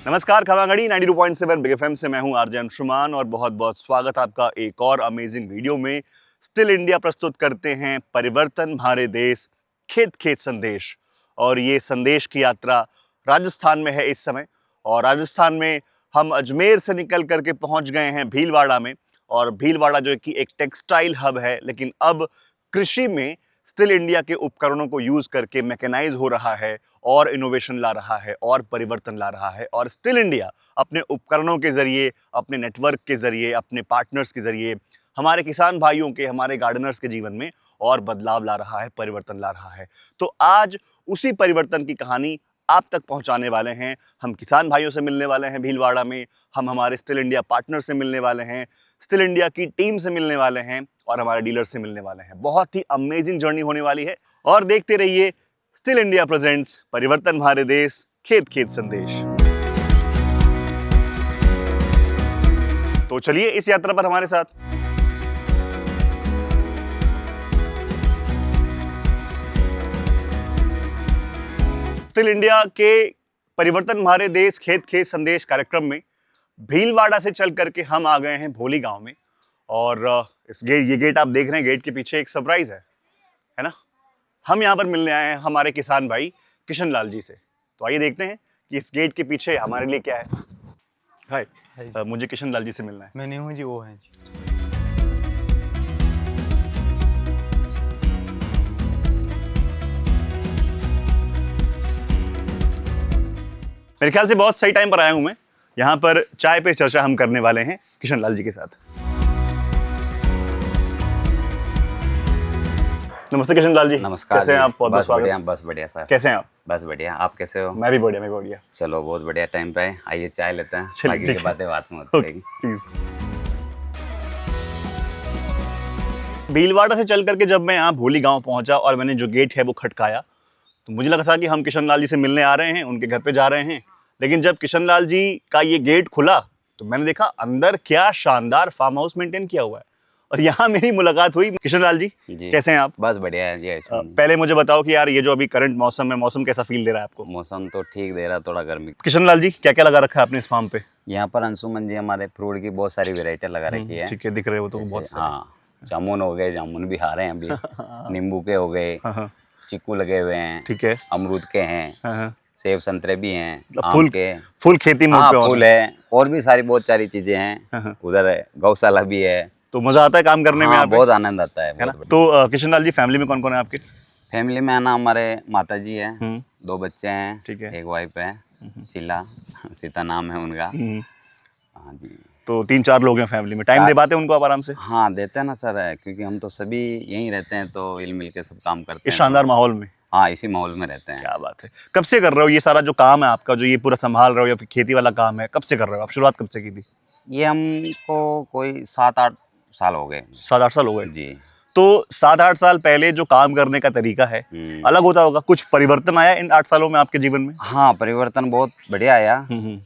नमस्कार, खवागड़ी 92.7 big FM से मैं हूं आरजे अंशुमान और बहुत बहुत स्वागत आपका एक और अमेजिंग वीडियो में। स्टिल इंडिया प्रस्तुत करते हैं परिवर्तन हमारे देश, खेत खेत संदेश। और ये संदेश की यात्रा राजस्थान में है इस समय। और राजस्थान में हम अजमेर से निकल करके पहुंच गए हैं भीलवाड़ा में। और भीलवाड़ा जो कि एक टेक्सटाइल हब है, लेकिन अब कृषि में स्टिल इंडिया के उपकरणों को यूज करके मैकेनाइज हो रहा है और इनोवेशन ला रहा है और परिवर्तन ला रहा है। और स्टिल इंडिया अपने उपकरणों के जरिए, अपने नेटवर्क के जरिए, अपने पार्टनर्स के जरिए हमारे किसान भाइयों के, हमारे गार्डनर्स के जीवन में और बदलाव ला रहा है, परिवर्तन ला रहा है। तो आज उसी परिवर्तन की कहानी आप तक पहुंचाने वाले हैं। हम किसान भाइयों से मिलने वाले हैं भीलवाड़ा में, हम हमारे स्टिल इंडिया पार्टनर से मिलने वाले हैं, स्टिल इंडिया की टीम से मिलने वाले हैं और हमारे डीलर से मिलने वाले हैं। बहुत ही अमेजिंग जर्नी होने वाली है और देखते रहिए स्टिल इंडिया प्रेजेंट्स परिवर्तन हमारे देश, खेत खेत संदेश। तो चलिए इस यात्रा पर हमारे साथ। स्टिल इंडिया के परिवर्तन हमारे देश, खेत खेत संदेश कार्यक्रम में भीलवाड़ा से चल करके हम आ गए हैं भोली गांव में। और ये गेट आप देख रहे हैं, गेट के पीछे एक सरप्राइज है ना। हम यहाँ पर मिलने आए हैं हमारे किसान भाई किशन लाल जी से। तो आइए देखते हैं कि इस गेट के पीछे हमारे लिए क्या है। हाय, मुझे किशन लाल जी से मिलना है। मैं नहीं हूँ जी, वो है जी। मेरे ख्याल से बहुत सही टाइम पर आया हूं मैं। यहाँ पर चाय पे चर्चा हम करने वाले हैं किशन लाल जी के साथ। नमस्ते किशन लाल जी। नमस्कार। कैसे हैं आप? बहुत बस स्वागत। बढ़िया, बस बढ़िया सर। कैसे हैं आप? बस बढ़िया, आप कैसे हो? मैं भी बढ़िया, मैं बढ़िया। चलो बहुत बढ़िया टाइम पे है। आइए चाय लेते हैं, चलिए, बाकी ठीक की है। बातें बात में होती रहेगी। प्लीज। भीलवाड़ा से चल करके जब मैं यहाँ भोली गांव पहुंचा और मैंने जो गेट है वो खटकाया, तो मुझे लगा था कि हम किशन लाल जी से मिलने आ रहे हैं, उनके घर पे जा रहे हैं। लेकिन जब किशन लाल जी का ये गेट खुला तो मैंने देखा अंदर क्या शानदार फार्म हाउस मेंटेन किया हुआ है। और यहाँ मेरी मुलाकात हुई। किशन लाल जी, कैसे हैं आप? बस बढ़िया है जी। पहले मुझे बताओ कि यार ये जो अभी करंट मौसम है, मौसम कैसा फील दे रहा है आपको? मौसम तो ठीक दे रहा, थोड़ा गर्मी। किशन लाल जी, क्या क्या लगा रखा है आपने इस फार्म पे? यहाँ पर अंशुमन जी हमारे फ्रूट की बहुत सारी वेराइटी लगा रखी है। ठीक है, दिख रहे हो तो बहुत। हाँ, जामुन हो गए, जामुन भी आ रहे हैं अभी। नींबू के हो गए, चीकू लगे हुए हैं, ठीक है, अमरूद के हैं, सेब संतरे भी हैं, आम के। फुल खेती में फूल है और भी सारी बहुत सारी चीजें हैं। उधर गौशाला भी है। तो मजा आता है काम करने में? बहुत आनंद आता है ना। तो किशन लाल जी, फैमिली में कौन कौन है आपके? फैमिली में ना हमारे माता जी है, 2 बच्चे हैं, ठीक है, एक वाइफ है, शीला, सीता नाम है उनका। हाँ जी। तो 3-4 लोग हैं फैमिली में। टाइम दे पाते हैं उनको आप आराम से? हाँ देते हैं ना सर, क्योंकि हम तो सभी यहीं रहते हैं, तो हिल मिल के सब काम करते हैं इस शानदार माहौल में। हाँ, इसी माहौल में रहते हैं। क्या बात है। कब से कर रहे हो ये सारा जो काम है आपका, जो ये पूरा संभाल रहे हो या फिर खेती वाला काम है, कब से कर रहे हो आप? शुरुआत कब से की थी? ये हमको कोई 7-8 साल हो गए। 7-8 साल हो गए जी। तो 7-8 साल पहले जो काम करने का तरीका है अलग होता होगा। कुछ परिवर्तन आया इन 8 सालों में आपके जीवन में? हाँ, परिवर्तन बहुत बढ़िया आया।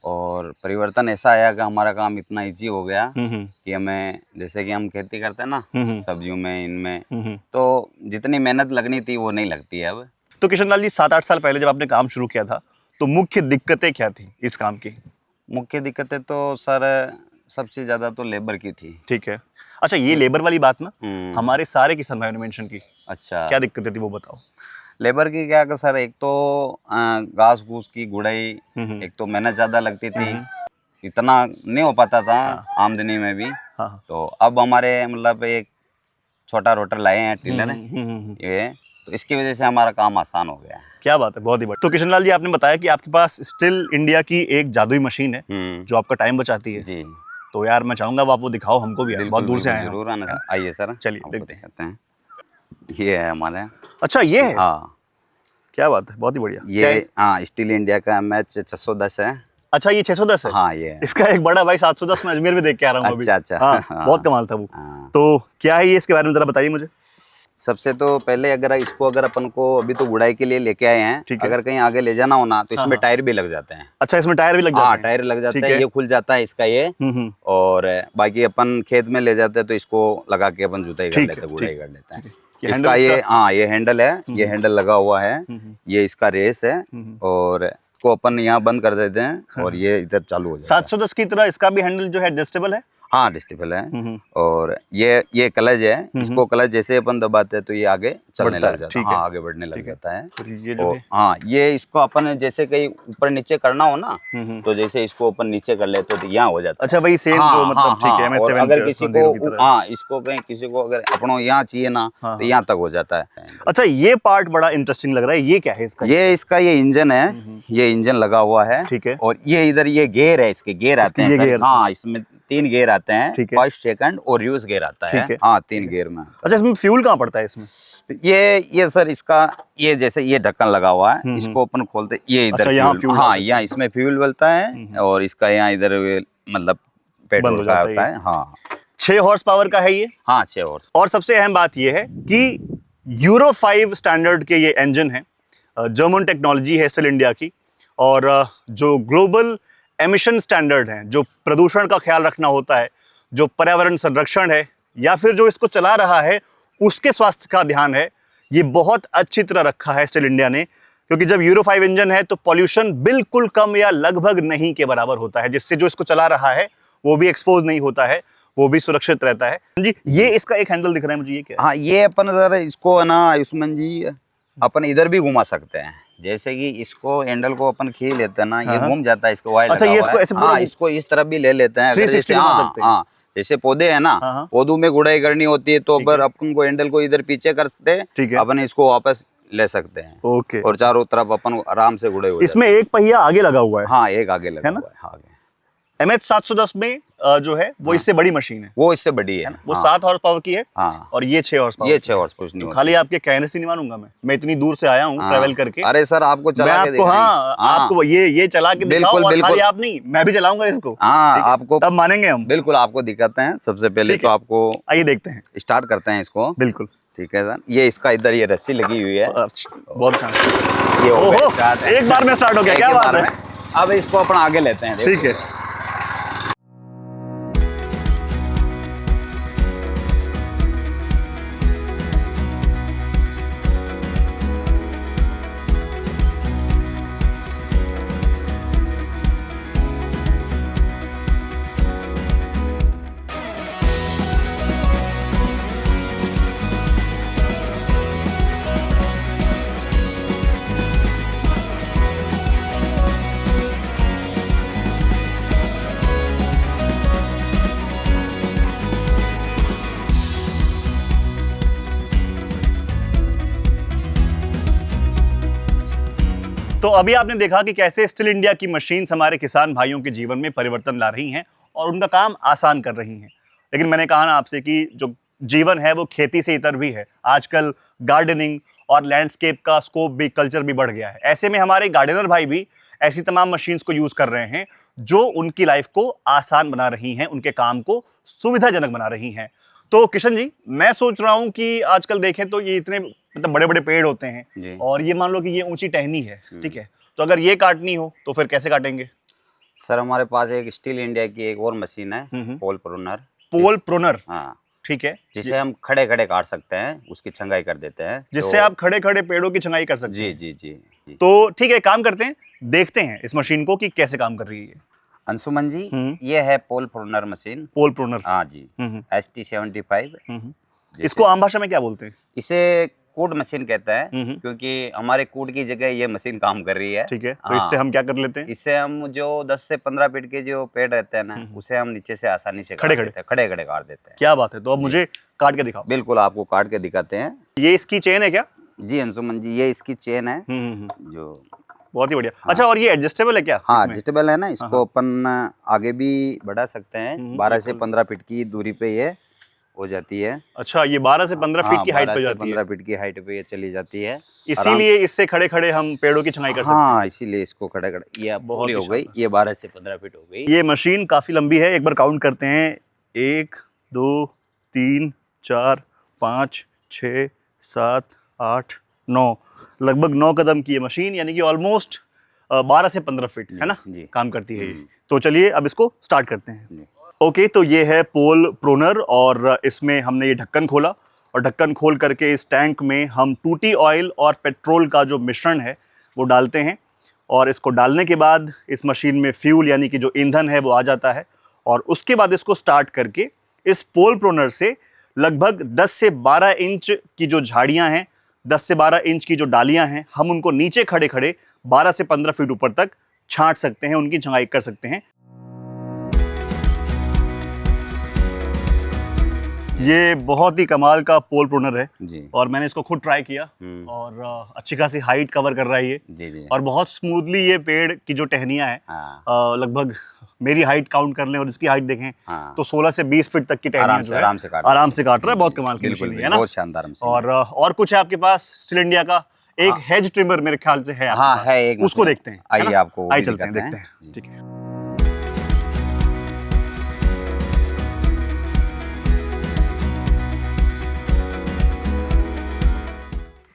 और परिवर्तन ऐसा आया कि हमारा काम इतना इजी हो गया कि हमें, जैसे कि हम खेती करते हैं ना, सब्जियों में, इनमें, तो जितनी मेहनत लगनी थी वो नहीं लगती है अब। तो किशन लाल जी, 7-8 साल पहले जब आपने काम शुरू किया था तो मुख्य दिक्कतें क्या थी इस काम की? मुख्य दिक्कतें तो सर सबसे ज्यादा तो लेबर की थी। ठीक है। अच्छा, ये लेबर वाली बात ना हमारे सारे किसान भाइयों ने मेंशन की। अच्छा, क्या दिक्कतें थी वो बताओ। लेबर की क्या सर, एक तो घास घूस की गुड़ाई, एक तो मेहनत ज्यादा लगती थी, इतना नहीं हो पाता था आमदनी में भी। तो अब हमारे मतलब एक छोटा रोटर लाए हैं, टिलर ये, तो इसकी वजह से हमारा काम आसान हो गया है। क्या बात है, बहुत ही बढ़िया। तो किशन लाल जी, आपने बताया कि आपके पास स्टिल इंडिया की एक जादुई मशीन है जो आपका टाइम बचाती है जी। तो यार मैं चाहूंगा आप वो दिखाओ हमको भी, बहुत दूर से आए हैं। जरूर आना, आइए सर, चलिए देखते हैं। ये है हमारे। अच्छा, ये है? हाँ, क्या बात है, बहुत ही बढ़िया। ये हाँ, स्टील इंडिया का मैच 610 है। अच्छा, ये 610 है? हाँ, ये इसका एक बड़ा भाई 710 में अजमेर में देख के आ रहा हूँ। अच्छा। हाँ, बहुत कमाल था वो। तो क्या है ये, इसके बारे में जरा बताइए मुझे। सबसे तो पहले अगर अपन को अभी तो गुड़ाई के लिए लेके आए हैं, अगर कहीं आगे ले जाना हो ना तो इसमें टायर भी लग जाते हैं। अच्छा, इसमें टायर भी लग जाते हैं? हाँ, टायर लग जाते हैं, ये खुल जाता है इसका ये। और बाकी अपन खेत में ले जाते हैं तो इसको लगा के अपन जुताई कर लेते हैं, गुड़ाई कर लेते हैं। इसका ये, हाँ, ये हैंडल है, ये हैंडल लगा हुआ है, ये इसका रेस है। और इसको अपन यहाँ बंद कर देते हैं और ये इधर चालू हो जाता है। 710 की तरह इसका भी हैंडल जो है एडजस्टेबल है। हाँ एडजस्टेबल है। और ये क्लच है, इसको क्लच जैसे अपन दबाते हैं तो ये आगे चलने लग जाता है। हाँ आगे बढ़ने लग जाता है। ये जो है हाँ ये इसको अपन जैसे कहीं ऊपर नीचे करना हो ना, तो जैसे इसको अपन नीचे कर ले तो यहाँ हो जाता है। अच्छा वही सेम जो मतलब ठीक है। और अगर किसी को हाँ इसको कहीं किसी को अगर अपनों यहाँ चाहिए ना तो यहाँ तक हो जाता है। अच्छा ये पार्ट बड़ा इंटरेस्टिंग लग रहा है, ये क्या है इसका? ये इंजन है, ये इंजन लगा हुआ है। ठीक है। और ये इधर ये गेयर है, इसके गेयर आते हैं सर। हाँ इसमें 3 गेयर आते हैं, फर्स्ट सेकंड और रिवर्स गेयर आता है। हाँ 3 गेयर में। अच्छा इसमें फ्यूल कहाँ पड़ता है इसमें? ये सर इसका ये जैसे ये ढक्कन लगा हुआ है, इसको अपन खोलते ये इधर। अच्छा, यहाँ फ्यूल। हाँ यहाँ इसमें फ्यूल डलता है और इसका यहाँ इधर मतलब पेट्रोल का होता है। हाँ 6 हॉर्स पावर का है ये। हाँ 6 हॉर्स। और सबसे अहम बात ये है कि यूरो 5 स्टैंडर्ड के ये इंजन है, जर्मन टेक्नोलॉजी है स्टिल इंडिया की। और जो ग्लोबल एमिशन स्टैंडर्ड हैं, जो प्रदूषण का ख्याल रखना होता है, जो पर्यावरण संरक्षण है या फिर जो इसको चला रहा है उसके स्वास्थ्य का ध्यान है, ये बहुत अच्छी तरह रखा है स्टिल इंडिया ने। क्योंकि जब यूरो 5 इंजन है तो पॉल्यूशन बिल्कुल कम या लगभग नहीं के बराबर होता है, जिससे जो इसको चला रहा है वो भी एक्सपोज नहीं होता है, वो भी सुरक्षित रहता है जी। ये इसका एक हैंडल दिख रहा है मुझे, ये क्या है? हाँ ये अपन जरा इसको है ना आयुष्मान जी, अपन इधर भी घुमा सकते हैं। जैसे कि इसको हैंडल को अपन खींच लेते हैं ना, ये घूम जाता है, इसको वायर अच्छा, लगा ये हुआ इसको है। ऐसे हाँ इसको इस तरफ भी ले लेते हैं। अगर जैसे हाँ जैसे पौधे है ना, पौधों में गुड़ाई करनी होती है तो अगर अपन को हैंडल को इधर पीछे करते हैं, अपन इसको वापस ले सकते हैं। ओके। और चारों तरफ अपन आराम से गुड़े हो। इसमें एक पहिया आगे लगा हुआ है। हाँ एक आगे लगा हुआ है। आगे MH 710 में जो है वो इससे बड़ी मशीन है, वो इससे बड़ी है। वो 7 हॉर्स पावर की है। हाँ और ये 6 हॉर्स पावर। ये 6 हॉर्स कुछ नहीं। खाली आपके कहने से नहीं मानूंगा मैं इतनी दूर से आया हूँ ट्रैवल करके। अरे सर आपको चला के आपको हाँ आपको ये चला के दिखाओ, और खाली आप नहीं मैं भी चलाऊंगा इसको। हाँ आपको तब मानेंगे हम। बिल्कुल आपको दिखाते हैं। सबसे पहले तो आपको आइए देखते हैं, स्टार्ट करते हैं इसको। बिल्कुल ठीक है सर। ये इसका इधर ये रस्सी लगी हुई है। बहुत शानदार। ये ओहो एक बार में स्टार्ट हो गया, क्या बात है। अब इसको अपन आगे लेते हैं। ठीक है। तो अभी आपने देखा कि कैसे स्टिल इंडिया की मशीन्स हमारे किसान भाइयों के जीवन में परिवर्तन ला रही हैं और उनका काम आसान कर रही हैं। लेकिन मैंने कहा ना आपसे कि जो जीवन है वो खेती से इतर भी है। आजकल गार्डनिंग और लैंडस्केप का स्कोप भी, कल्चर भी बढ़ गया है। ऐसे में हमारे गार्डनर भाई भी ऐसी तमाम मशीन्स को यूज़ कर रहे हैं जो उनकी लाइफ को आसान बना रही हैं, उनके काम को सुविधाजनक बना रही हैं। तो किशन जी, मैं सोच रहा हूँ कि आजकल देखें तो ये इतने मतलब बड़े बड़े पेड़ होते हैं और ये मान लो कि ये ऊंची टहनी है, ठीक है, तो अगर ये काटनी हो तो फिर कैसे काटेंगे? सर हमारे पास एक स्टील इंडिया की एक और मशीन है, पोल प्रूनर। पोल प्रूनर, हाँ ठीक है, जिसे हम खड़े खड़े काट सकते हैं, उसकी छंगाई कर देते हैं, जिससे आप खड़े खड़े पेड़ों की छंगाई कर सकते हैं। जी जी जी। तो ठीक है, काम करते हैं, देखते हैं इस मशीन को कि कैसे काम कर रही है। अंशुमन जी, ये है पोल प्रूनर मशीन। पोल प्रूनर, हाँ जी, ST75। इसको आम भाषा में क्या बोलते हैं? इसे कूड मशीन कहते हैं, क्योंकि हमारे कूड की जगह ये मशीन काम कर रही है। ठीक है, तो इससे हम क्या कर लेते हैं? इससे हम जो 10 से 15 फीट के जो पेड़ रहते हैं ना, उसे हम नीचे से आसानी से खड़े खड़े काट देते हैं। क्या बात है, तो अब मुझे काट के दिखाओ। बिल्कुल, आपको काट के दिखाते हैं। ये इसकी चेन है क्या? जी अंशुमन जी, ये इसकी चेन है। जो बहुत ही बढ़िया। अच्छा, और ये एडजस्टेबल है क्या? हाँ एडजस्टेबल है ना, इसको अपन आगे भी बढ़ा सकते हैं। 12 से 15 फीट की दूरी पे ये हो जाती है। अच्छा, ये 12 से 15 फीट की हाइट पे जाती है? 15 फीट की हाइट पे ये चली जाती है। इसीलिए इससे खड़े खड़े हम पेड़ों की छंगाई कर सकते हैं। हाँ, इसीलिए इसको खड़े खड़े, ये बहुत हो गई, ये 12 से 15 फीट हो गई। ये मशीन काफी लंबी है, एक बार काउंट करते हैं। 1 2 3 4 5 6 7 8 9, लगभग 9 कदम की ये मशीन, यानी कि ऑलमोस्ट 12 से 15 फीट है ना काम करती है ये। तो चलिए अब इसको स्टार्ट करते हैं। ओके, तो ये है पोल प्रूनर और इसमें हमने ये ढक्कन खोला और ढक्कन खोल करके इस टैंक में हम टूटी ऑयल और पेट्रोल का जो मिश्रण है वो डालते हैं और इसको डालने के बाद इस मशीन में फ्यूल यानी कि जो ईंधन है वो आ जाता है और उसके बाद इसको स्टार्ट करके इस पोल प्रोनर से लगभग 10 से 12 इंच की जो झाड़ियां हैं, 10 से 12 इंच की जो डालियां हैं, हम उनको नीचे खड़े खड़े 12 से 15 फीट ऊपर तक छांट सकते हैं, उनकी छंगाई कर सकते हैं। ये बहुत ही कमाल का पोल प्रोनर है जी। और मैंने इसको खुद ट्राई किया और अच्छी खासी हाइट कवर कर रहा है ये जी जी। और बहुत स्मूथली ये पेड़ की जो टहनियां हैं हाँ। लगभग मेरी हाइट काउंट कर लें और इसकी हाइट देखें हाँ। तो 16 से 20 फीट तक की टहनियां जो है आराम से काट रहा है। बहुत कमाल की मशीन है ना। बहुत शानदार मशीन। और कुछ है आपके पास स्टिल इंडिया का एक हेज ट्रिमर मेरे ख्याल से है। हाँ है एक, उसको देखते हैं। आइए आपको आइए चलते हैं, देखते हैं। ठीक है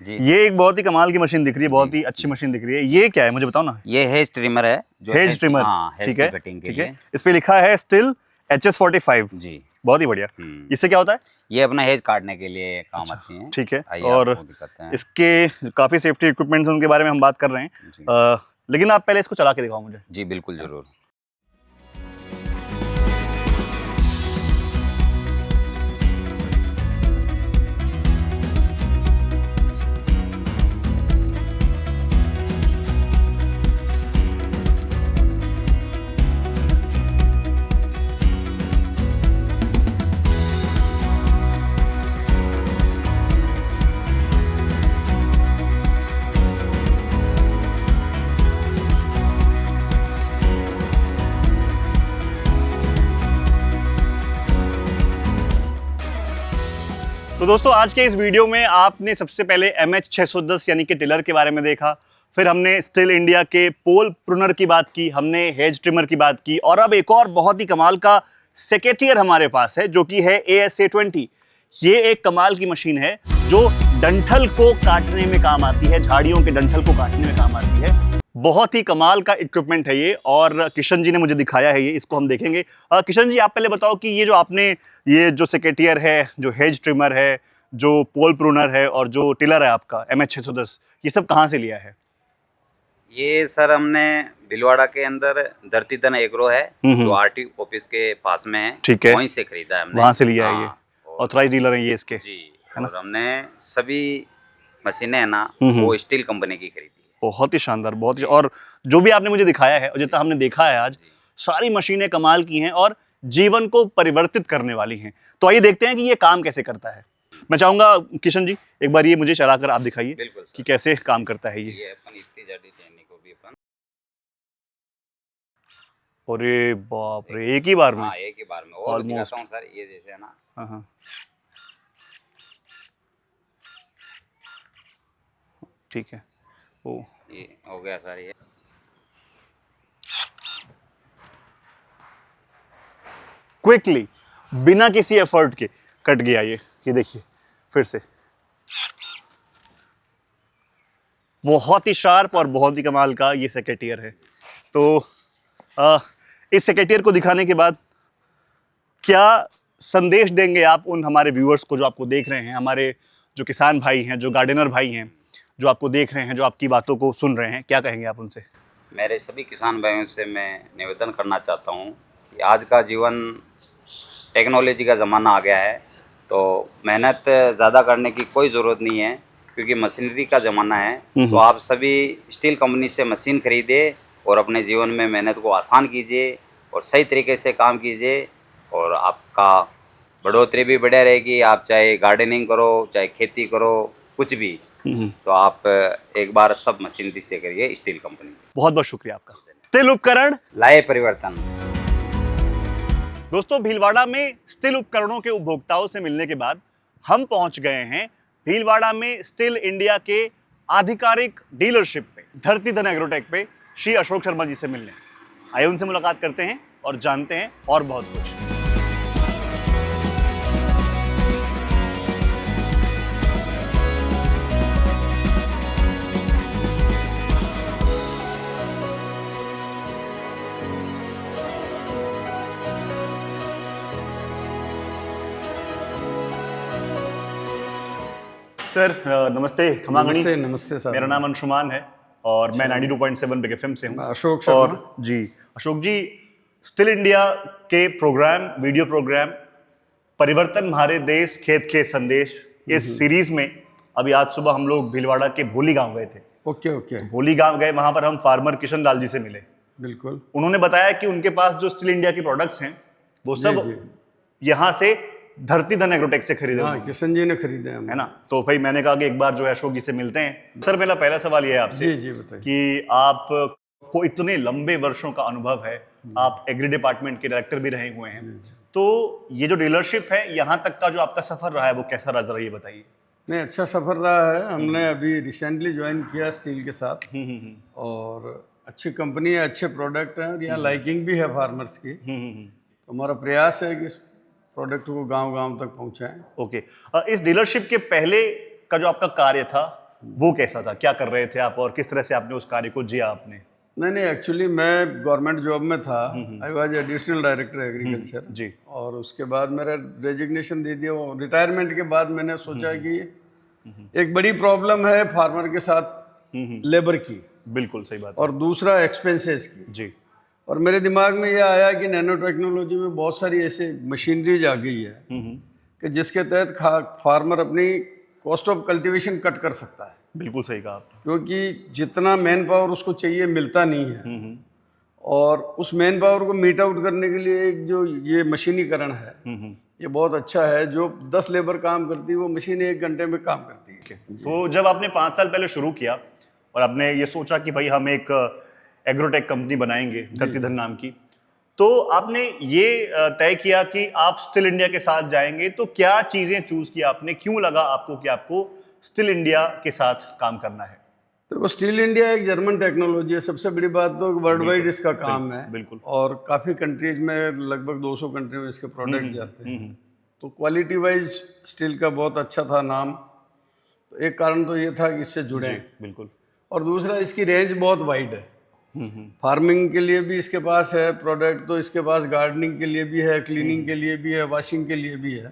जी। ये एक बहुत ही कमाल की मशीन दिख रही है, बहुत ही अच्छी मशीन दिख रही है। ये क्या है मुझे बताओ ना। ये हेज ट्रिमर है जो हेज ट्रिमर। ठीक है ठीक है। इस पे लिखा है स्टिल HS45। जी बहुत ही बढ़िया। इससे क्या होता है? ये अपना हेज काटने के लिए काम आती है। ठीक है। और इसके काफी सेफ्टी इक्विपमेंट्स उनके बारे में हम बात कर रहे हैं, लेकिन आप पहले इसको चला के दिखाओ मुझे। जी बिल्कुल जरूर। तो दोस्तों आज के इस वीडियो में आपने सबसे पहले MH610 यानी कि टिलर के बारे में देखा, फिर हमने स्टिल इंडिया के पोल प्रूनर की बात की, हमने हेज ट्रिमर की बात की और अब एक और बहुत ही कमाल का सेकेटियर हमारे पास है जो कि है ASA20। ये एक कमाल की मशीन है जो डंठल को काटने में काम आती है, झाड़ियों के डंठल को काटने में काम आती है। बहुत ही कमाल का इक्विपमेंट है ये और किशन जी ने मुझे दिखाया है ये, इसको हम देखेंगे। किशन जी आप पहले बताओ कि ये जो आपने ये जो सेकेटियर है, जो हेज ट्रिमर है, जो पोल प्रूनर है और जो टिलर है आपका MH610, ये सब कहाँ से लिया है? ये सर हमने भीलवाड़ा के अंदर धरती धन एग्रो है जो RT ऑफिस के पास में है। ठीक है। वहीं से खरीदा है हमने। वहाँ से लिया है ये। ऑथराइज डीलर है ये इसके। जी। और हमने सभी मशीनें है ना वो स्टील कंपनी की खरीदी है। बहुत ही शानदार, बहुत ही। और जो भी आपने मुझे दिखाया है और जितना हमने देखा है आज, सारी मशीनें कमाल की हैं और जीवन को परिवर्तित करने वाली हैं। तो आइए देखते हैं कि ये काम कैसे करता है। मैं चाहूंगा किशन जी एक बार ये मुझे चलाकर आप दिखाइए कि कैसे काम करता है ये अपन इतनी जल्दी देने को भी अपन। अरे बाप रे, एक ही बार में? हाँ एक ही बार में। और दिखाता हूं सर, ये जैसे है ना। हाँ ठीक है। ओ ये हो गया सर। ये क्विकली बिना किसी एफर्ट के कट गया ये देखिए फिर से। बहुत ही शार्प और बहुत ही कमाल का ये सेकेटियर है। तो इस सेकेटियर को दिखाने के बाद क्या संदेश देंगे आप उन हमारे व्यूअर्स को जो आपको देख रहे हैं, हमारे जो किसान भाई हैं, जो गार्डनर भाई हैं, जो आपको देख रहे हैं, जो आपकी बातों को सुन रहे हैं, क्या कहेंगे आप उनसे? मेरे सभी किसान भाइयों से मैं निवेदन करना चाहता हूं कि आज का जीवन टेक्नोलॉजी का ज़माना आ गया है, तो मेहनत ज़्यादा करने की कोई ज़रूरत नहीं है क्योंकि मशीनरी का ज़माना है। तो आप सभी स्टील कंपनी से मशीन खरीदे और अपने जीवन में मेहनत को आसान कीजिए और सही तरीके से काम कीजिए और आपका बढ़ोतरी भी बढ़िया रहेगी। आप चाहे गार्डनिंग करो, चाहे खेती करो, कुछ भी, तो आप एक बार सब मशीनरी से करिए स्टील कंपनी। बहुत बहुत शुक्रिया आपका। स्टील उपकरण लाए परिवर्तन। दोस्तों भीलवाड़ा में स्टील उपकरणों के उपभोक्ताओं से मिलने के बाद हम पहुंच गए हैं भीलवाड़ा में स्टील इंडिया के आधिकारिक डीलरशिप पे, धरती धन एग्रोटेक पे श्री अशोक शर्मा जी से मिलने। आइए उनसे मुलाकात करते हैं और जानते हैं और बहुत कुछ। सर नमस्ते। खमागणी। नमस्ते सर। मेरा नाम अंशुमान है और मैं 92.7 बिग एफएम से हूँ। अशोक शर्मा। और जी अशोक जी, स्टिल इंडिया के प्रोग्राम, वीडियो प्रोग्राम परिवर्तन हमारे देश खेत खेत संदेश, इस सीरीज में अभी आज सुबह हम लोग भीलवाड़ा के भोली गांव गए थे। Okay okay. भोली गांव गए, वहां पर हम फार्मर किशन लाल जी से मिले। बिल्कुल। उन्होंने बताया कि उनके पास जो स्टिल इंडिया के प्रोडक्ट्स हैं वो सब यहाँ से धरती धन एग्रोटेक से खरीदे। हाँ, किशन जी ने खरीदे हैं, है ना। तो भाई मैंने कहा कि एक बार जो है अशोक जी से मिलते हैं। सर मेरा पहला सवाल ये है आपसे जी बताइए कि आप को इतने लंबे वर्षों का अनुभव है, आप एग्री डिपार्टमेंट के डायरेक्टर भी रहे हुए हैं, तो ये जो डीलरशिप है यहाँ तक का जो आपका सफर रहा है वो कैसा रहा, जरा ये बताइए। नहीं, अच्छा सफर रहा है। हमने अभी रिसेंटली ज्वाइन किया स्टील के साथ, और अच्छी कंपनी है, अच्छे प्रोडक्ट हैं, और यहाँ लाइकिंग भी है फार्मर्स की। तो हमारा प्रयास है कि इस प्रोडक्ट को गांव-गांव तक पहुंचाएं। ओके। इस डीलरशिप के पहले का जो आपका कार्य था वो कैसा था, क्या कर रहे थे आप और किस तरह से आपने उस कार्य को जिया आपने? नहीं, एक्चुअली मैं गवर्नमेंट जॉब में था। I was additional director agriculture G. और उसके बाद मेरा रेजिग्नेशन दे दिया। रिटायरमेंट के बाद मैंने सोचा कि एक बड़ी प्रॉब्लम है फार्मर के साथ लेबर की, बिल्कुल सही बात, और दूसरा एक्सपेंसेस की। जी। और मेरे दिमाग में यह आया कि नैनो टेक्नोलॉजी में बहुत सारी ऐसी मशीनरीज आ गई है कि जिसके तहत फार्मर अपनी कॉस्ट ऑफ कल्टीवेशन कट कर सकता है। बिल्कुल सही कहा आपने। क्योंकि जितना मैन पावर उसको चाहिए मिलता नहीं है, और उस मैन पावर को मीट आउट करने के लिए एक जो ये मशीनीकरण है ये बहुत अच्छा है। जो 10 लेबर काम करती है वो मशीन 1 घंटे में काम करती है। तो जब आपने 5 साल पहले शुरू किया और आपने ये सोचा कि भाई हम एक एग्रोटेक कंपनी बनाएंगे धरती धन नाम की, तो आपने ये तय किया कि आप स्टिल इंडिया के साथ जाएंगे, तो क्या चीजें चूज किया आपने, क्यों लगा आपको कि आपको स्टिल इंडिया के साथ काम करना है? तो स्टील इंडिया एक जर्मन टेक्नोलॉजी है। सबसे बड़ी बात तो वर्ल्ड वाइड इसका काम है। बिल्कुल। और काफ़ी कंट्रीज में, लगभग 200 कंट्री में इसके प्रोडक्ट जाते हैं। तो क्वालिटी वाइज स्टील का बहुत अच्छा था नाम। तो एक कारण तो ये था कि इससे जुड़े। बिल्कुल। और दूसरा इसकी रेंज बहुत वाइड है। फार्मिंग के लिए भी इसके पास है प्रोडक्ट, तो इसके पास गार्डनिंग के लिए भी है, क्लीनिंग के लिए भी है, वॉशिंग के लिए भी है।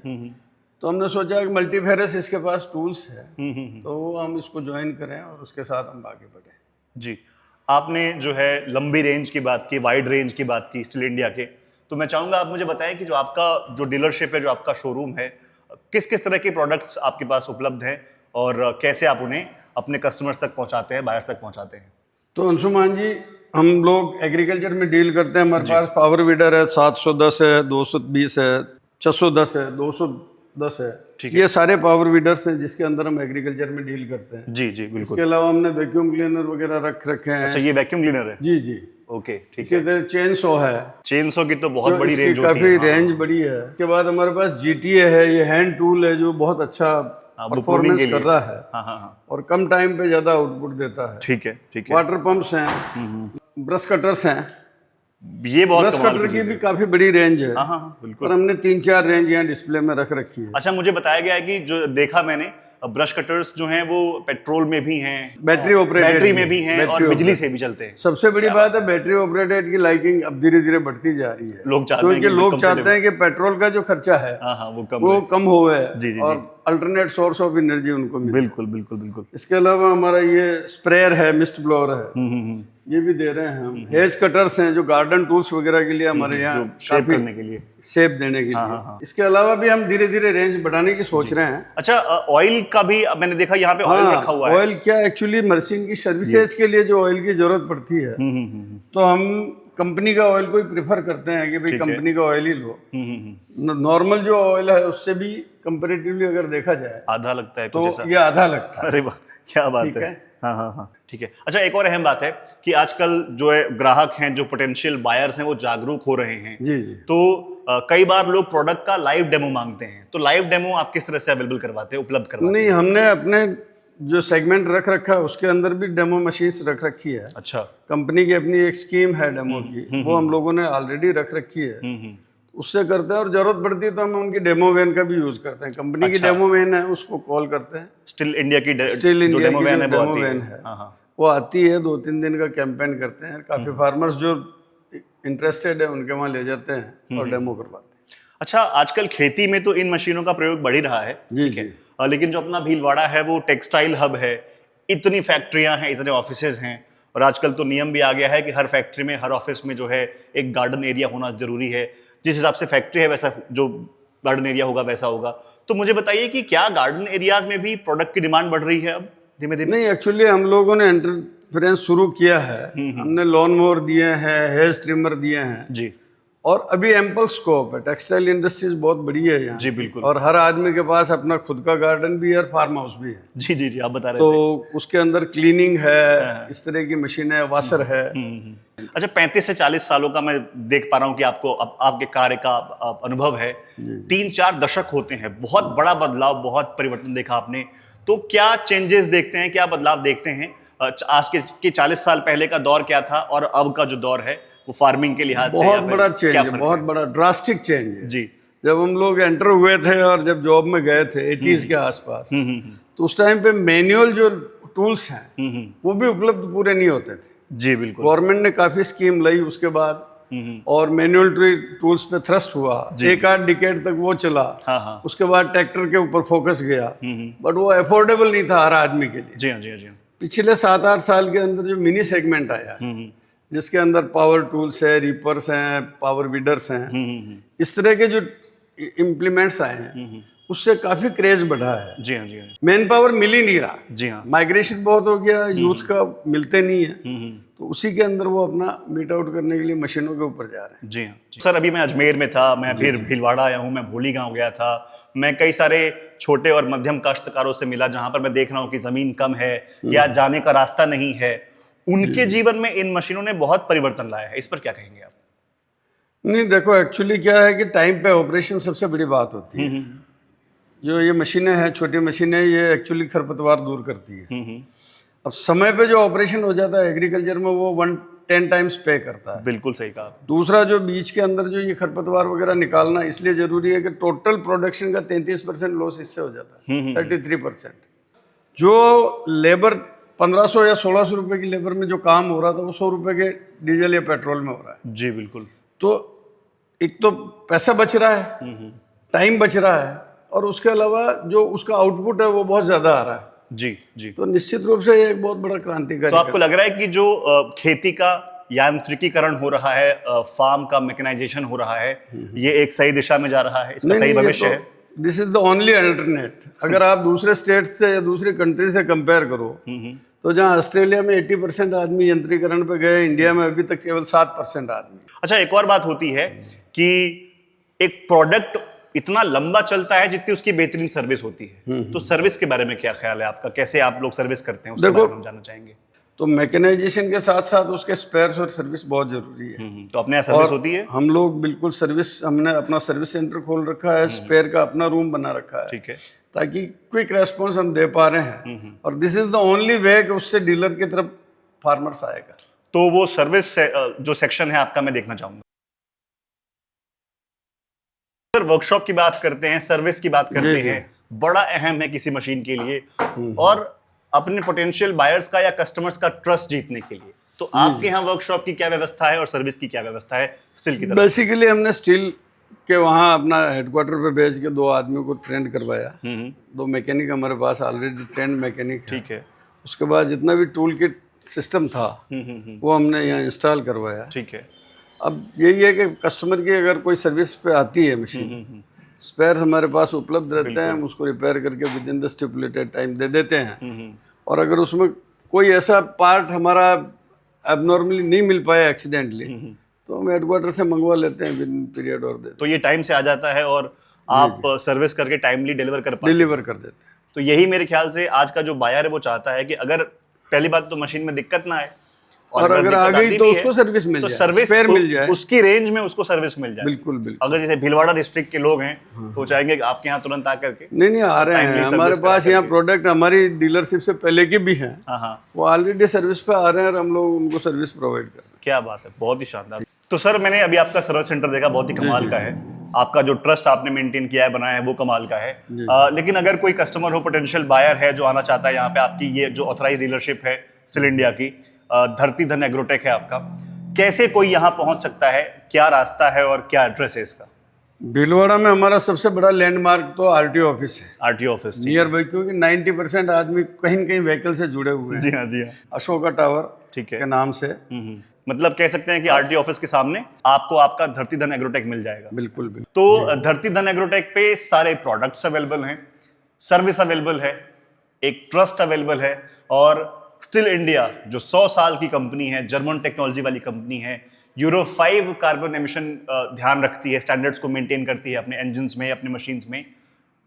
तो हमने सोचा कि मल्टीफेरस इसके पास टूल्स है, तो हम इसको ज्वाइन करें और उसके साथ हम आगे बढ़े। जी। आपने जो है लंबी रेंज की बात की, वाइड रेंज की बात की स्टिल इंडिया के, तो मैं चाहूँगा आप मुझे बताएं कि जो आपका जो डीलरशिप है, जो आपका शोरूम है, किस किस तरह के प्रोडक्ट्स आपके पास उपलब्ध हैं और कैसे आप उन्हें अपने कस्टमर्स तक पहुँचाते हैं, बायर्स तक पहुँचाते हैं? तो अंशुमान जी, हम लोग एग्रीकल्चर में डील करते हैं। हमारे पास पावर वीडर है, 710 है, 220 है, 610 है, 210 है। ये सारे पावर वीडर्स हैं जिसके अंदर हम एग्रीकल्चर में डील करते हैं। जी जी बिल्कुल। इसके अलावा हमने वैक्यूम क्लीनर वगैरह रख रखे हैं। अच्छा, ये वैक्यूम क्लीनर है? जी जी। ओके, ठीक है। इसी तरह चेन सो है। चेन सो की तो बहुत बड़ी रेंज होती है। काफी रेंज बड़ी है। इसके बाद हमारे पास जीटीए है, ये हैंड टूल है जो बहुत अच्छा परफॉर्मेंस कर रहा है। और कम टाइम पे ज्यादा आउटपुट देता है। ठीक है, ठीक है। वाटर पंप्स हैं, ब्रश कटर्स हैं। ये बहुत ब्रश कटर की भी काफी बड़ी रेंज है। बिल्कुल। और हमने 3-4 रेंज यहाँ डिस्प्ले में रख रखी है। अच्छा, मुझे बताया गया है कि जो देखा मैंने, ब्रश कटर्स जो हैं वो पेट्रोल में भी हैं, बैटरी ऑपरेटेड, बैटरी में भी हैं और बिजली से भी चलते हैं। सबसे बड़ी बात है बैटरी ऑपरेटेड की लाइकिंग अब धीरे धीरे बढ़ती जा रही है। लोग चाहते हैं कि पेट्रोल का जो खर्चा है वो कम होवे और अल्टरनेट सोर्स ऑफ एनर्जी उनको मिले। बिल्कुल बिल्कुल बिल्कुल। इसके अलावा हमारा ये स्प्रेयर है, मिस्ट ब्लोअर है, ये भी दे रहे हैं हम। हेज कटर्स हैं जो गार्डन टूल्स वगैरह के लिए हमारे यहाँ शेप करने के लिए, शेप देने के लिए। इसके अलावा भी हम धीरे धीरे रेंज बढ़ाने की सोच रहे हैं। अच्छा, ऑयल का भी मैंने देखा यहाँ पे ऑयल रखा हुआ है। ऑयल क्या, एक्चुअली मशीन की सर्विसेज के लिए जो ऑयल की जरूरत पड़ती है, तो हम कंपनी का ऑयल को ही प्रेफर करते हैं कि भाई कंपनी का ऑयल ही लो। नॉर्मल जो ऑयल है उससे भी कंपैरेटिवली अगर देखा जाए आधा लगता है तो ये आधा लगता है। अरे वाह, क्या बात है। हाँ, ठीक है। अच्छा, एक और अहम बात है कि आजकल जो है ग्राहक हैं, जो पोटेंशियल बायर्स हैं, वो जागरूक हो रहे हैं। जी जी। तो कई बार लोग प्रोडक्ट का लाइव डेमो मांगते हैं, तो लाइव डेमो आप किस तरह से अवेलेबल करवाते हैं, उपलब्ध करवाते हैं? नहीं, हमने अपने जो सेगमेंट रख रखा है उसके अंदर भी डेमो मशीन्स रख रखी है। अच्छा। कंपनी की अपनी एक स्कीम है डेमो की, वो हम लोगों ने ऑलरेडी रख रखी है। उससे करते हैं, और जरूरत पड़ती है तो हम उनकी डेमो वैन का भी यूज करते हैं। कंपनी की डेमो वैन है, उसको कॉल करते हैं। स्टिल इंडिया की डेमो वैन है, हाँ। वो आती है, 2-3 दिन का कैंपेन करते हैं। काफी फार्मर्स जो इंटरेस्टेड है उनके वहाँ ले जाते हैं और डेमो करवाते हैं। अच्छा, आजकल खेती में तो इन मशीनों का प्रयोग बढ़ ही रहा है, जी जी। लेकिन जो अपना भीलवाड़ा है वो टेक्सटाइल हब है, इतनी फैक्ट्रियां हैं, इतने ऑफिसेज हैं, और आजकल तो नियम भी आ गया है कि हर फैक्ट्री में, हर ऑफिस में जो है एक गार्डन एरिया होना जरूरी है। जिस हिसाब से फैक्ट्री है वैसा जो गार्डन एरिया होगा वैसा होगा। तो मुझे बताइए कि क्या गार्डन एरियाज में भी प्रोडक्ट की डिमांड बढ़ रही है अब धीमे धीमे? नहीं, एक्चुअली हम लोगों ने एंटरप्रेन्योरशिप शुरू किया है। हमने लॉन मोवर दिए हैं, हेयर ट्रिमर दिए हैं जी और अभी एम्पल स्कोप है। टेक्सटाइल इंडस्ट्रीज बहुत बड़ी है यहाँ। जी बिल्कुल। और हर आदमी के पास अपना खुद का गार्डन भी है और फार्म हाउस भी है। जी जी जी, आप बता रहे तो थे। उसके अंदर क्लीनिंग है, इस तरह की मशीन है, वाशर है। अच्छा, 35 से 40 सालों का मैं देख पा रहा हूँ कि आपको आपके कार्य का अनुभव है। 3-4 दशक होते हैं, बहुत बड़ा बदलाव, बहुत परिवर्तन देखा आपने। तो क्या चेंजेस देखते हैं, क्या बदलाव देखते हैं? आज के 40 साल पहले का दौर क्या था और अब का जो दौर है वो फार्मिंग के लिहाज से बहुत बड़ा चेंज क्या है, फर्क बहुत बड़ा ड्रास्टिक चेंज है। जी। जब हम लोग एंटर हुए थे और जब जॉब में गए थे 80s के आसपास, तो उस टाइम पे मैनुअल जो टूल्स हैं वो भी उपलब्ध पूरे नहीं होते थे। जी बिल्कुल। गवर्नमेंट ने काफी स्कीम लाई उसके बाद और मैनुअल टूल्स पे थ्रस्ट हुआ। एक आध डिकेड तक वो चला। हाँ। उसके बाद ट्रैक्टर के ऊपर फोकस गया, बट वो अफोर्डेबल नहीं था हर आदमी के लिए। जी हाँ जी हाँ जी हाँ। पिछले 7-8 साल के अंदर जो मिनी सेगमेंट आया है, जिसके अंदर पावर टूल्स है, रीपर्स हैं, पावर वीडर्स हैं, इस तरह के जो इम्प्लीमेंट्स आए हैं उससे काफी क्रेज बढ़ा है। जी हाँ जी हाँ। मैन पावर मिल ही नहीं रहा। जी हाँ। माइग्रेशन बहुत हो गया, यूथ का मिलते नहीं है, तो उसी के अंदर वो अपना मीट आउट करने के लिए मशीनों के ऊपर जा रहे हैं। जी हाँ सर, अभी मैं अजमेर में था, मैं फिर भीलवाड़ा आया हूँ, मैं भोली गांव गया था, मैं कई सारे छोटे और मध्यम काश्तकारों से मिला जहां पर मैं देख रहा हूँ कि जमीन कम है या जाने का रास्ता नहीं है। उनके जीवन में इन मशीनों ने बहुत परिवर्तन लाया है, इस पर क्या कहेंगे आप? नहीं, देखो एक्चुअली क्या है कि टाइम पे ऑपरेशन सबसे बड़ी बात होती है। जो ये मशीनें हैं, छोटी मशीनें, ये एक्चुअली खरपतवार दूर करती है। अब समय पे जो ऑपरेशन हो जाता है एग्रीकल्चर में, वो 110 टाइम्स पे करता है। बिल्कुल सही कहा। दूसरा, जो बीच के अंदर जो ये खरपतवार वगैरह निकालना इसलिए जरूरी है कि टोटल प्रोडक्शन का 33% लॉस इससे हो जाता है, 33%। जो लेबर 1500 या 1600 रुपए की लेबर में जो काम हो रहा था, वो 100 रुपए के डीजल या पेट्रोल में हो रहा है। जी बिल्कुल। तो एक तो पैसा बच रहा है, टाइम बच रहा है, और उसके अलावा जो उसका आउटपुट है वो बहुत ज्यादा आ रहा है। जी जी। तो निश्चित रूप से ये एक बहुत बड़ा क्रांतिकारी। तो आपको लग रहा है कि जो खेती का यांत्रिकीकरण हो रहा है, फार्म का मैकेनाइजेशन हो रहा है, ये एक सही दिशा में जा रहा है, इसका सही भविष्य है? This is the only alternate. अगर आप दूसरे स्टेट से या दूसरी कंट्री से कंपेयर करो, तो जहाँ ऑस्ट्रेलिया में 80% आदमी यंत्रीकरण पे गए, इंडिया में अभी तक केवल 7% आदमी। अच्छा, एक और बात होती है कि एक प्रोडक्ट इतना लंबा चलता है जितनी उसकी बेहतरीन सर्विस होती है। तो सर्विस के बारे में क्या ख्याल है आपका? कैसे आप लोग सर्विस करते हैं, उसके बारे में हम जानना चाहेंगे। तो मैकेनाइजेशन के साथ साथ उसके स्पेयर्स और सर्विस बहुत जरूरी है। तो अपने यहाँ सर्विस होती है? हम लोग बिल्कुल सर्विस, हमने अपना सर्विस सेंटर खोल रखा है, स्पेयर का अपना रूम बना रखा है। ठीक है। ताकि क्विक रेस्पॉन्स हम दे पा रहे हैं, और this is the only way कि उससे डीलर की तरफ फार्मर्स आएगा। तो वो सर्विस जो सेक्शन है आपका, मैं देखना चाहूंगा। सर, वर्कशॉप की बात करते हैं, सर्विस की बात करते हैं, बड़ा अहम है किसी मशीन के लिए और अपने पोटेंशियल बायर्स का या कस्टमर्स का ट्रस्ट जीतने के लिए। तो आपके यहाँ वर्कशॉप की क्या व्यवस्था है और सर्विस की क्या व्यवस्था है स्टील की तरफ? बेसिकली हमने स्टील के वहाँ अपना हेडक्वार्टर पे भेज के 2 आदमियों को ट्रेन करवाया। 2 मैकेनिक हमारे पास ऑलरेडी ट्रेंड मैकेनिक है। ठीक है। उसके बाद जितना भी टूल किट सिस्टम था वो हमने यहाँ इंस्टॉल करवाया। ठीक है। अब यही है कि कस्टमर की अगर कोई सर्विस पे आती है मशीन, स्पेयर हमारे पास उपलब्ध रहते हैं, हम उसको रिपेयर करके within the stipulated time दे देते हैं। और अगर उसमें कोई ऐसा पार्ट हमारा एबनॉर्मली नहीं मिल पाया एक्सीडेंटली, तो हम हेडक्वार्टर से मंगवा लेते हैं विद पीरियड और देते। तो ये टाइम से आ जाता है और आप सर्विस करके टाइमली डिलीवर कर देते हैं। तो यही मेरे ख्याल से आज का जो बायर है वो चाहता है कि अगर पहली बात तो मशीन में दिक्कत ना आए, और अगर आ गई तो उसको सर्विस मिल जाए, सर्विस स्पेयर मिल जाए, उसकी रेंज में उसको सर्विस मिल जाए। बिल्कुल बिल्कुल। अगर जैसे भीलवाड़ा डिस्ट्रिक्ट के लोग हैं तो चाहेंगे कि आपके यहाँ तुरंत आकर के। नहीं आ रहे हैं हमारे पास यहाँ प्रोडक्ट, हमारी डीलरशिप से पहले के भी हैं, वो ऑलरेडी सर्विस पे आ रहे हैं और हम लोग उनको सर्विस प्रोवाइड कर रहे हैं। क्या बात है, बहुत ही शानदार। तो सर, मैंने अभी आपका सर्विस सेंटर देखा, बहुत ही कमाल का है। आपका जो ट्रस्ट आपने मेंटेन किया है, बनाया है, वो कमाल का है। लेकिन अगर कोई कस्टमर हो, पोटेंशियल बायर है जो आना चाहता है यहाँ पे, आपकी ये जो ऑथराइज डीलरशिप है स्टील इंडिया की, धरती धन एग्रोटेक है आपका, कैसे कोई यहाँ पहुँच सकता है? क्या रास्ता है और क्या एड्रेस है इसका? भीलवाड़ा में हमारा सबसे बड़ा लैंडमार्क तो आरटीओ ऑफिस है, आरटीओ ऑफिस। नियर बाई, क्योंकि 90% आदमी कहीं न कहीं व्हीकल से जुड़े हुए हैं। जी हाँ, जी हाँ। अशोका टावर ठीक है। के नाम से। मतलब कह सकते हैं कि आरटीओ ऑफिस के सामने आपको आपका धरती धन एग्रोटेक मिल जाएगा। बिल्कुल बिल्कुल। तो धरती धन एग्रोटेक पे सारे प्रोडक्ट्स अवेलेबल हैं, सर्विस अवेलेबल है, एक ट्रस्ट अवेलेबल है, और स्टिल इंडिया जो 100 साल की कंपनी है, जर्मन टेक्नोलॉजी वाली कंपनी है, यूरो 5 कार्बन एमिशन ध्यान रखती है, स्टैंडर्ड्स को मेंटेन करती है अपने इंजन्स में, अपने मशीन्स में,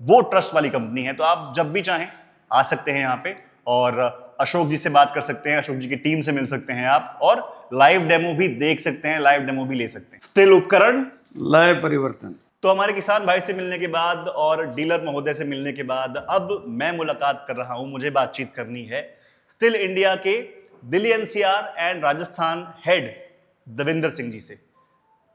वो ट्रस्ट वाली कंपनी है। तो आप जब भी चाहें आ सकते हैं यहाँ पे और अशोक जी से बात कर सकते हैं, अशोक जी की टीम से मिल सकते हैं आप, और लाइव डेमो भी देख सकते हैं, लाइव डेमो भी ले सकते हैं। स्टिल उपकरण लाए परिवर्तन। तो हमारे किसान भाई से मिलने के बाद और डीलर महोदय से मिलने के बाद अब मैं मुलाकात कर रहा हूं, मुझे बातचीत करनी है स्टिल इंडिया के Delhi NCR and Rajasthan head Davinder Singh ji से।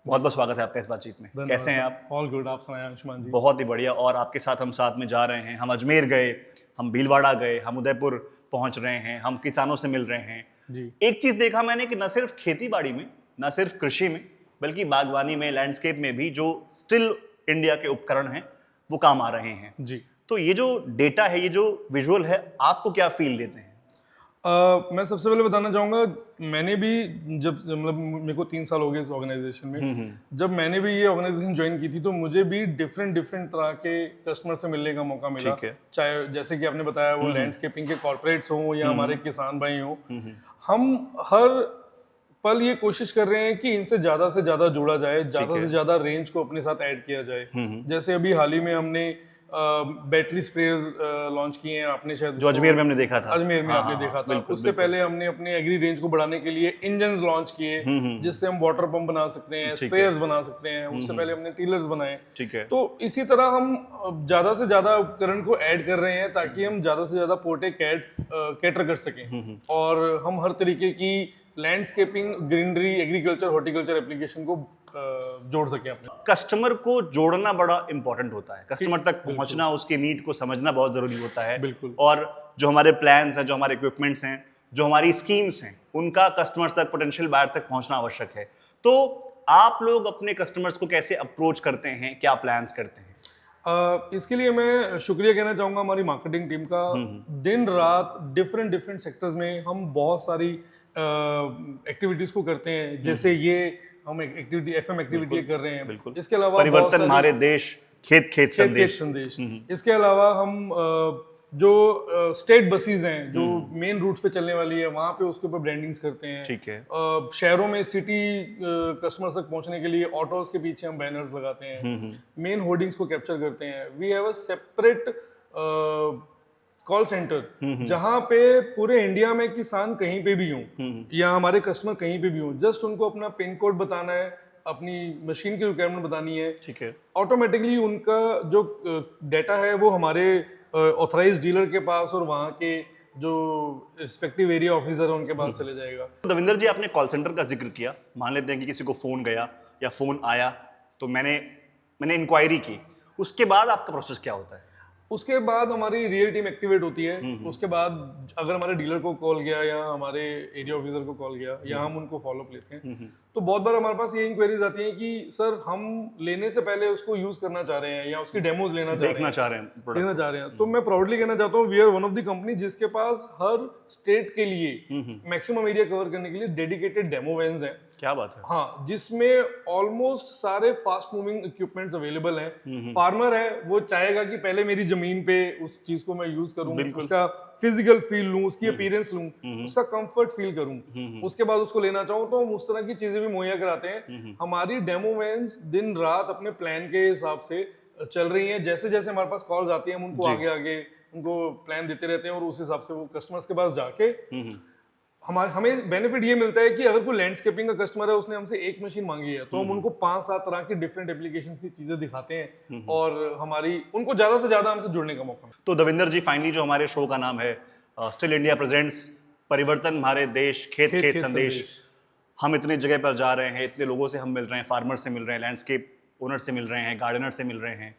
बहुत बहुत स्वागत है आपका इस बातचीत में। कैसे हैं आप? ऑल गुड, आप सुनाएं अंशुमान जी। बहुत ही बढ़िया। और आपके साथ हम साथ में जा रहे हैं, हम अजमेर गए, हम भीलवाड़ा गए, हम उदयपुर पहुंच रहे हैं, हम किसानों से मिल रहे हैं जी। एक चीज देखा मैंने कि न सिर्फ खेती बाड़ी में, न सिर्फ कृषि में, बल्कि बागवानी में, लैंडस्केप में भी जो स्टिल इंडिया के उपकरण हैं वो काम आ रहे हैं जी। तो ये जो डेटा है, ये जो विजुअल है, आपको क्या फील देते हैं? मैं सबसे पहले बताना चाहूँगा, मैंने भी जब मतलब मेरे को 3 साल हो गए इस ऑर्गेनाइजेशन में, जब मैंने भी ये ऑर्गेनाइजेशन ज्वाइन की थी तो मुझे भी डिफरेंट तरह के कस्टमर से मिलने का मौका मिला। ठीक है। चाहे जैसे कि आपने बताया वो लैंडस्केपिंग के कॉर्पोरेट्स हों या हमारे किसान भाई हों, हम हर पल ये कोशिश कर रहे हैं कि इनसे ज़्यादा जुड़ा जाए, ज़्यादा से ज़्यादा रेंज को अपने साथ ऐड किया जाए। जैसे अभी हाल ही में हमने बैटरी स्प्रेयर्स लॉन्च किए हैं, आपने शायद जो अजमेर में हमने देखा था। अजमेर में आपने देखा था। उससे पहले हमने अपने एग्री रेंज को बढ़ाने के लिए इंजन्स लॉन्च किए, जिससे हम वाटर पंप बना सकते हैं, स्प्रेयर्स बना सकते हैं। उससे पहले हमने टीलर्स बनाए। ठीक है। तो इसी तरह हम ज्यादा से ज्यादा उपकरण को ऐड कर रहे हैं ताकि हम ज्यादा से ज्यादा पोर्टे कैटर कर सकें, और हम हर तरीके की landscaping, greenery, agriculture, horticulture application को जोड़ सके अपने। कस्टमर को जोड़ना बड़ा इंपॉर्टेंट होता है, कस्टमर तक पहुंचना, उसके नीड को समझना बहुत जरूरी होता है। बिल्कुल। और जो हमारे प्लान्स हैं, जो हमारे इक्विपमेंट्स हैं, जो हमारी स्कीम्स हैं, उनका कस्टमर्स तक, पोटेंशियल बायर तक पहुंचना आवश्यक है। तो आप लोग अपने कस्टमर्स को कैसे अप्रोच करते हैं, क्या प्लान्स करते हैं? इसके लिए मैं शुक्रिया कहना चाहूँगा हमारी मार्केटिंग टीम का। दिन रात डिफरेंट सेक्टर्स में हम बहुत सारी एक्टिविटीज को करते हैं। जैसे ये हम एक्टिविटी एफएम एक्टिविटी कर रहे हैं। बिल्कुल। इसके अलावा परिवर्तन हमारे देश, खेत खेत संदेश। इसके अलावा हम जो स्टेट बसेस हैं जो मेन रूट्स पे चलने वाली है, वहाँ पे उसके ऊपर ब्रांडिंग्स करते हैं। ठीक है। शहरों में सिटी कस्टमर्स तक पहुंचने के लिए ऑटोज के पीछे हम बैनर्स लगाते हैं, मेन होर्डिंग्स को कैप्चर करते हैं। We have a separate call centre जहां पे पूरे इंडिया में किसान कहीं पे भी हों या हमारे कस्टमर कहीं पे भी हों, जस्ट उनको अपना पिन कोड बताना है, अपनी मशीन की रिक्वायरमेंट बतानी है। ठीक है। ऑटोमेटिकली उनका जो डेटा है वो हमारे ऑथराइज्ड डीलर के पास और वहाँ के जो रिस्पेक्टिव एरिया ऑफिसर है उनके पास चले जाएगा। दविंदर जी, आपने कॉल सेंटर का जिक्र किया। मान लेते हैं कि किसी को फोन गया या फोन आया, तो मैंने इंक्वायरी की, उसके बाद आपका प्रोसेस क्या होता है? उसके बाद हमारी रियल टीम एक्टिवेट होती है। उसके बाद अगर हमारे डीलर को कॉल गया या हमारे एरिया ऑफिसर को कॉल गया या हम उनको फॉलोअप लेते हैं, तो बहुत बार हमारे पास ये इंक्वायरीज आती हैं कि सर हम लेने से पहले उसको यूज करना चाह रहे हैं या उसकी डेमोज लेना चाह रहे हैं। तो मैं प्राउडली कहना चाहता हूँ, we are one of the company जिसके पास हर स्टेट के लिए मैक्सिमम एरिया कवर करने के लिए डेडिकेटेड डेमो वैन्स हैं। क्या बात है। हाँ, जिसमें ऑलमोस्ट सारे फास्ट मूविंग इक्विपमेंट्स अवेलेबल हैं। फार्मर है, वो चाहेगा कि पहले मेरी जमीन पे उस चीज को मैं यूज करूं, उसका फिजिकल फील लूं, उसकी अपीयरेंस लूं, उसका कंफर्ट फील करूं, उसके बाद उसको लेना चाहूं, तो हम उस तरह की चीजें भी मुहैया कराते हैं। हमारी डेमो वैन्स दिन रात अपने प्लान के हिसाब से चल रही हैं। जैसे जैसे हमारे पास कॉल्स आती हैं, हम उनको आगे उनको प्लान देते रहते हैं और उस हिसाब से वो कस्टमर्स के पास जाके हमें बेनिफिट ये मिलता है कि अगर कोई लैंडस्केपिंग का कस्टमर है, उसने हमसे एक मशीन मांगी है, तो हम उनको 5-7 तरह की डिफरेंट एप्लीकेशंस की चीजें दिखाते हैं और उनको ज्यादा से ज्यादा हमसे जुड़ने का मौका मिलता है। तो दविंदर जी, फाइनली जो हमारे शो का नाम है स्टिल इंडिया प्रेजेंट्स परिवर्तन हमारे देश, खेत खेत संदेश। हम इतने जगह पर जा रहे हैं, इतने लोगों से हम मिल रहे हैं, फार्मर से मिल रहे हैं, लैंडस्केप ओनर से मिल रहे हैं, गार्डनर से मिल रहे हैं।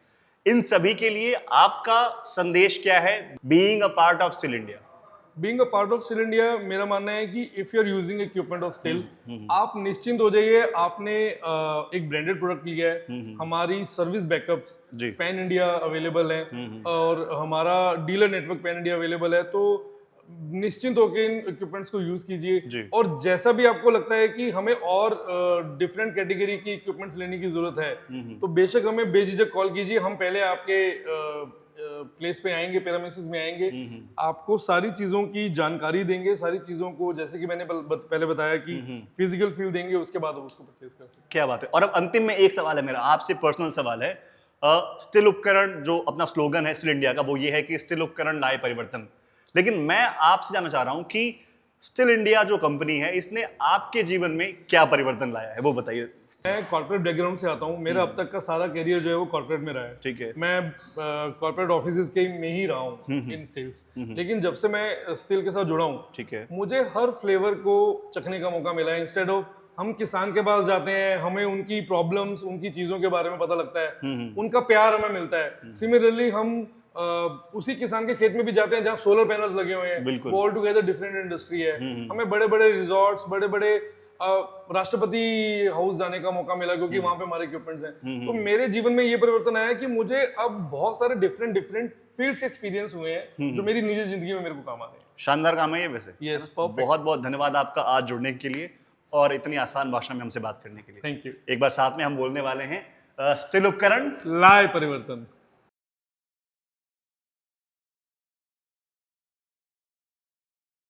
इन सभी के लिए आपका संदेश क्या है, being a part of steel India? Being a part of steel India मेरा मानना है कि if you are using equipment of steel, आप निश्चिंत हो जाइए, आपने एक ब्रांडेड प्रोडक्ट लिया है। हमारी service backups pan India available है और हमारा dealer network pan India available है, तो निश्चिंत होकर इन इक्विपमेंट्स को यूज कीजिए। और जैसा भी आपको लगता है कि हमें और डिफरेंट कैटेगरी की इक्विपमेंट्स लेने की जरूरत है, तो बेशक हमें बेझिझक कॉल कीजिए। हम पहले आपके प्लेस पे आएंगे, पैरामेसिस में आएंगे, आपको सारी चीजों की जानकारी देंगे, सारी चीजों को, जैसे कि मैंने पहले बताया कि फिजिकल फील देंगे, उसके बाद आप उसको परचेज कर सकते हैं। क्या बात है। और अब अंतिम में एक सवाल है मेरा आपसे, पर्सनल सवाल है। स्टिल उपकरण जो अपना स्लोगन है स्टिल इंडिया का, वो ये है कि स्टिल उपकरण लाए परिवर्तन। लेकिन मैं आपसे जानना चाह रहा हूं कि स्टिल इंडिया जो कंपनी है, इसने आपके जीवन में क्या परिवर्तन लाया है, वो बताइए। मैं कॉर्पोरेट बैकग्राउंड से आता हूं, मेरा अब तक का सारा करियर जो है वो कॉर्पोरेट में रहा है। ठीक है। मैं कॉर्पोरेट ऑफिस के में ही रहा हूं इन सेल्स, लेकिन जब से मैं स्टिल के साथ जुड़ा हूं, ठीक है, मुझे हर फ्लेवर को चखने का मौका मिला है। इंस्टेड ऑफ हम किसान के पास जाते हैं, हमें उनकी प्रॉब्लम्स, उनकी चीजों के बारे में पता लगता है, उनका प्यार हमें मिलता है। सिमिलरली हम उसी किसान के खेत में भी जाते हैं जहाँ सोलर पैनल्स लगे हुए हैं। ऑल टुगेदर डिफरेंट इंडस्ट्री है। हमें बड़े बड़े रिजॉर्ट्स, बड़े बड़े राष्ट्रपति हाउस जाने का मौका मिला क्योंकि वहां पे हमारे इक्विपमेंट्स हैं। तो मेरे जीवन में ये परिवर्तन आया कि मुझे अब बहुत सारे डिफरेंट फील्ड्स एक्सपीरियंस हुए हैं जो मेरी निजी जिंदगी में मेरे को काम आ रहे हैं। शानदार काम है ये वैसे। Yes, perfect. बहुत बहुत धन्यवाद आपका आज जुड़ने के लिए और इतनी आसान भाषा में हमसे बात करने के लिए। Thank you. एक बार साथ में हम बोलने वाले हैं, स्टिल उपकरण लाए परिवर्तन।